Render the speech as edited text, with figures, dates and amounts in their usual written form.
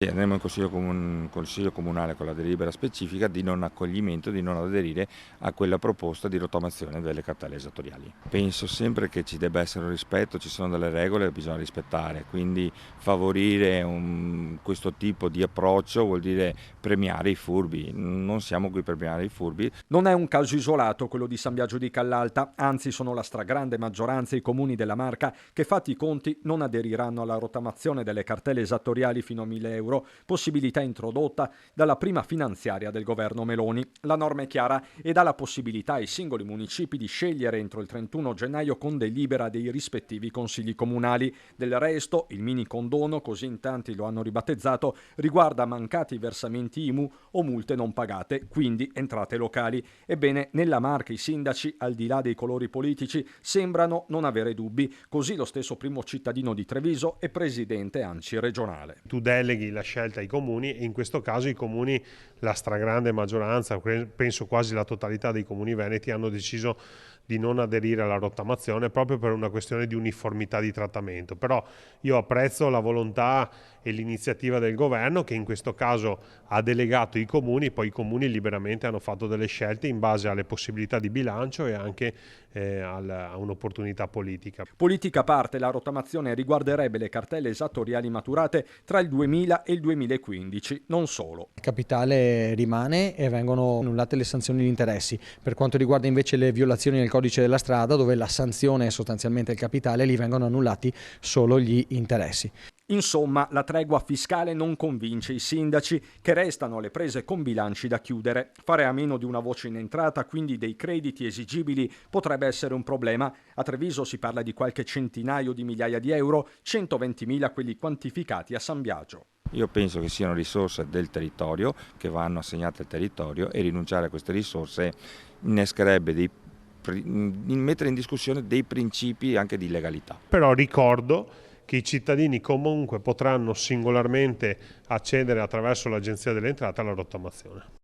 Andremo in consiglio comunale con la delibera specifica di non accoglimento, di non aderire a quella proposta di rottamazione delle cartelle esattoriali. Penso sempre che ci debba essere un rispetto, ci sono delle regole che bisogna rispettare, quindi favorire questo tipo di approccio vuol dire premiare i furbi. Non siamo qui per premiare i furbi. Non è un caso isolato quello di San Biagio di Callalta, anzi sono la stragrande maggioranza i comuni della Marca che, fatti i conti, non aderiranno alla rottamazione delle cartelle esattoriali fino a 1.000 euro, possibilità introdotta dalla prima finanziaria del governo Meloni. La norma è chiara e dà la possibilità ai singoli municipi di scegliere entro il 31 gennaio con delibera dei rispettivi consigli comunali. Del resto, il mini condono, così in tanti lo hanno ribattezzato, riguarda mancati versamenti IMU o multe non pagate, quindi entrate locali. Ebbene, nella Marca i sindaci, al di là dei colori politici, sembrano non avere dubbi, così lo stesso primo cittadino di Treviso e presidente ANCI regionale. Tu deleghi la scelta ai comuni e in questo caso i comuni, la stragrande maggioranza, penso quasi la totalità dei comuni veneti, hanno deciso di non aderire alla rottamazione proprio per una questione di uniformità di trattamento. Però io apprezzo la volontà e l'iniziativa del governo che in questo caso ha delegato i comuni, poi i comuni liberamente hanno fatto delle scelte in base alle possibilità di bilancio e anche a un'opportunità politica. Politica a parte, la rottamazione riguarderebbe le cartelle esattoriali maturate tra il 2000 e il 2015, non solo. Il capitale rimane e vengono annullate le sanzioni di interessi. Per quanto riguarda invece le violazioni del codice della strada, dove la sanzione è sostanzialmente il capitale, lì vengono annullati solo gli interessi. Insomma, la tregua fiscale non convince i sindaci, che restano alle prese con bilanci da chiudere. Fare a meno di una voce in entrata, quindi dei crediti esigibili, potrebbe essere un problema. A Treviso si parla di qualche centinaio di migliaia di euro, 120.000 quelli quantificati a San Biagio. Io penso che siano risorse del territorio che vanno assegnate al territorio e rinunciare a queste risorse innescherebbe mettere in discussione dei principi anche di legalità. Però ricordo che i cittadini comunque potranno singolarmente accedere attraverso l'Agenzia delle Entrate alla rottamazione.